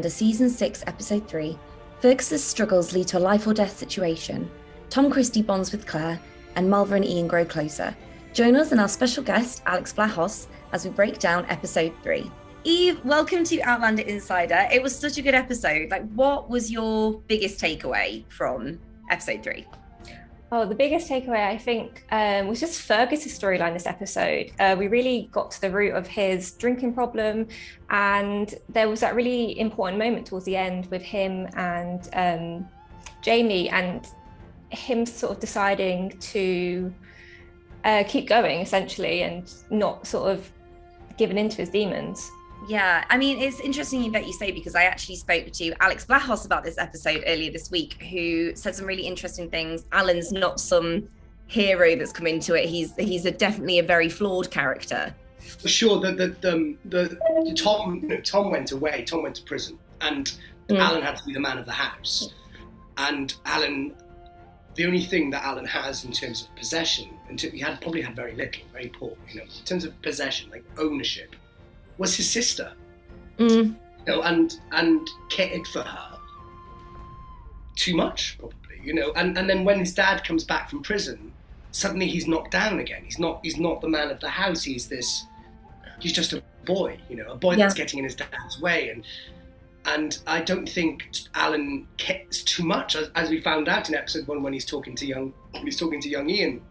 for Season 6, Episode 3, Fergus's struggles lead to a life or death situation. Tom Christie bonds with Claire, and Malva and Ian grow closer. Join us and our special guest, Alex Vlahos, as we break down Episode 3. Eve, welcome to Outlander Insider. It was such a good episode. What was your biggest takeaway from Episode 3? Oh, the biggest takeaway, I think, was just Fergus' storyline this episode. We really got to the root of his drinking problem, and there was that really important moment towards the end with him and Jamie, and him sort of deciding to keep going, essentially, and not sort of giving in to his demons. Yeah, I mean, it's interesting that you say, because I actually spoke to Alex Vlahos about this episode earlier this week, who said some really interesting things. Alan's not some hero that's come into it. He's definitely a very flawed character. For sure, Tom went away. Tom went to prison, and Alan had to be the man of the house. And Alan, the only thing that Alan has in terms of possession, and he probably had very little, very poor, in terms of possession, like ownership, was his sister, and cared for her too much, probably, and then when his dad comes back from prison, suddenly he's knocked down again. He's not the man of the house. He's just a boy, a boy that's getting in his dad's way, and I don't think Alan cares too much, as we found out in episode 1 when he's talking to young Ian,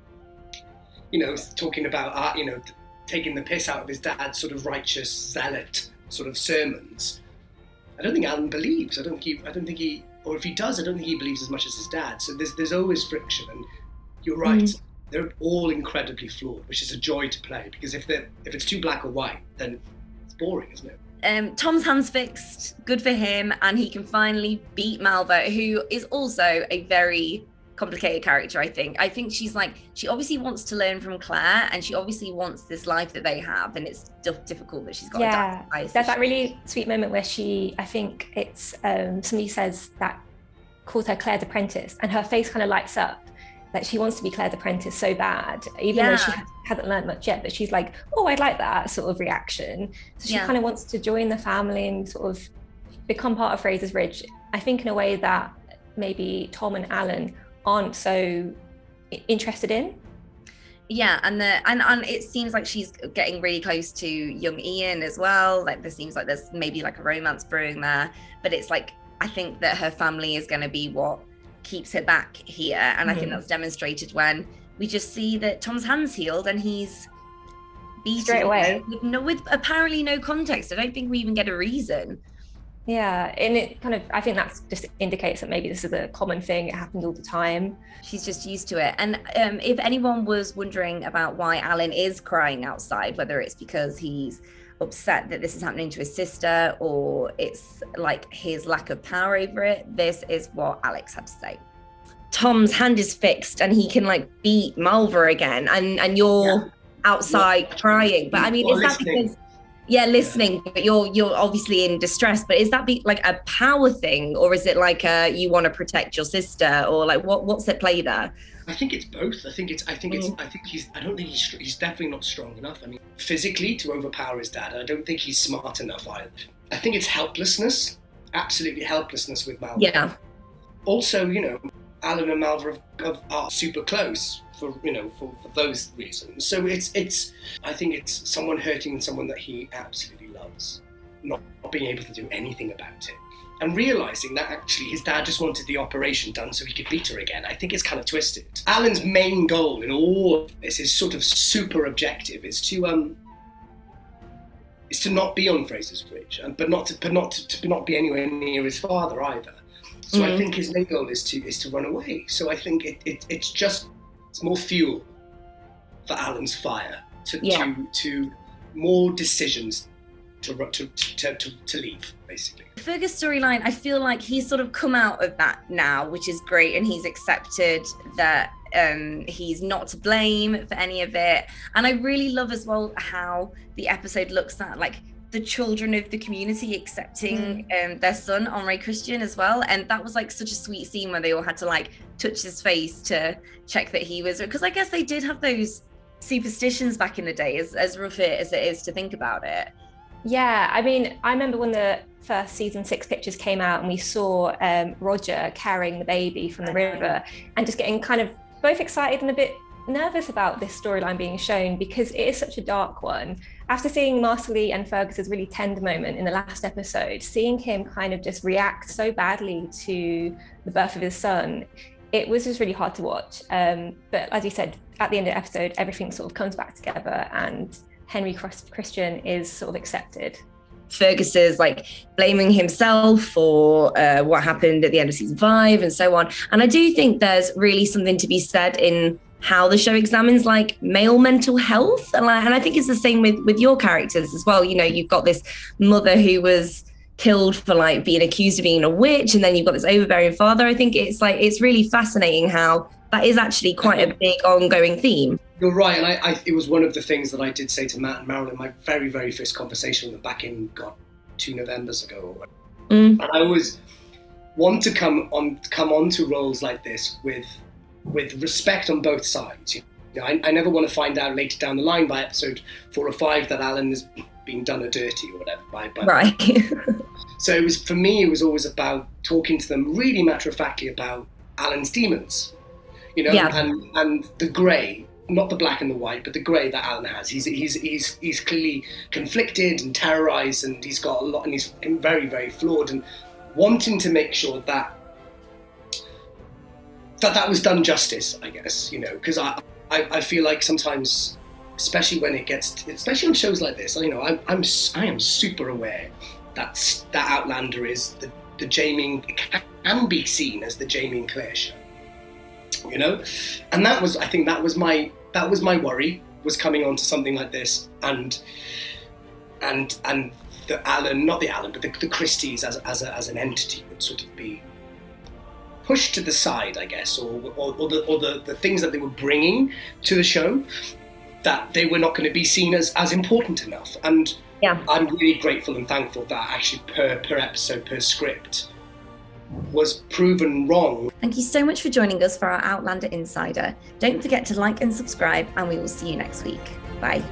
talking about taking the piss out of his dad's sort of righteous zealot sort of sermons. I don't think Alan believes. I don't think he, or if he does, I don't think he believes as much as his dad. So there's always friction, and you're right. They're all incredibly flawed, which is a joy to play, because if it's too black or white, then it's boring, isn't it? Tom's hand's fixed, good for him, and he can finally beat Malva, who is also a very complicated character. I think she obviously wants to learn from Claire, and she obviously wants this life that they have, and it's difficult that she's got to die. There's that really sweet moment where I think it's somebody says that, calls her Claire's apprentice, and her face kind of lights up, like she wants to be Claire's apprentice so bad, even though she hasn't learned much yet, but she's like, oh, I'd like that sort of reaction. So she kind of wants to join the family and sort of become part of Frasers Ridge, I think, in a way that maybe Tom and Alan aren't so interested in. Yeah, and it seems like she's getting really close to young Ian as well. Like, there seems like there's maybe like a romance brewing there, but it's like, I think that her family is going to be what keeps her back here, and I think that's demonstrated when we just see that Tom's hand's healed and he's beaten straight away with apparently no context. I don't think we even get a reason. Yeah, and it kind of, I think that just indicates that maybe this is a common thing. It happens all the time. She's just used to it. And if anyone was wondering about why Alan is crying outside, whether it's because he's upset that this is happening to his sister, or it's like his lack of power over it, this is what Alex had to say. Tom's hand is fixed and he can beat Malva again, and you're outside crying. But I mean, is that because... Yeah, listening, but you're obviously in distress. But is that like a power thing, or is it like you want to protect your sister, or like what's at play there? I think it's both. I think he's definitely not strong enough. I mean, physically to overpower his dad. I don't think he's smart enough either. I think it's helplessness, absolutely helplessness with Malva. Yeah. Also, Alan and Malva are super close for those reasons. So I think it's someone hurting someone that he absolutely loves, not being able to do anything about it, and realising that actually his dad just wanted the operation done so he could beat her again. I think it's kind of twisted. Alan's main goal in all of this is sort of super objective, is to not be on Frasers Ridge, but not be anywhere near his father either. So I think his main goal is to run away. So I think it's more fuel for Alan's fire to more decisions to leave, basically. Fergus' storyline, I feel like he's sort of come out of that now, which is great, and he's accepted that he's not to blame for any of it. And I really love as well how the episode looks at the children of the community accepting their son, Henri Christian, as well. And that was such a sweet scene where they all had to touch his face to check that he was, because I guess they did have those superstitions back in the day, as rough as it is to think about it. Yeah, I mean, I remember when the first season 6 pictures came out and we saw Roger carrying the baby from the river and just getting kind of both excited and a bit nervous about this storyline being shown because it is such a dark one. After seeing Marcelly and Fergus's really tender moment in the last episode, seeing him kind of just react so badly to the birth of his son, it was just really hard to watch. But as you said, at the end of the episode, everything sort of comes back together and Henry Christian is sort of accepted. Fergus is like blaming himself for what happened at the end of season 5 and so on. And I do think there's really something to be said in how the show examines like male mental health. And I think it's the same with your characters as well. You know, you've got this mother who was killed for like being accused of being a witch, and then you've got this overbearing father. I think it's really fascinating how that is actually quite a big ongoing theme. You're right, and it was one of the things that I did say to Matt and Marilyn in my very, very first conversation with them back in 2 Novembers ago. And I always want to come on to roles like this with respect on both sides. You know, I never want to find out later down the line by episode 4 or 5 that Alan is being done a dirty or whatever. Right. So it was, for me, it was always about talking to them really matter-of-factly about Alan's demons, you know, and the grey. Not the black and the white, but the grey that Alan has. He's clearly conflicted and terrorised, and he's got a lot, and he's very, very flawed, and wanting to make sure that was done justice, I guess, you know, because I feel like sometimes, especially on shows like this, you know, I am super aware that Outlander is the Jamie, can be seen as the Jamie and Claire show. You know, and that was my worry, was coming on to something like this, and the Alan, not the Alan, but the Christies as an entity would sort of be pushed to the side, I guess, or the things that they were bringing to the show, that they were not going to be seen as important enough. And I'm really grateful and thankful that actually per episode, per script, was proven wrong. Thank you so much for joining us for our Outlander Insider. Don't forget to like and subscribe, and we will see you next week. Bye.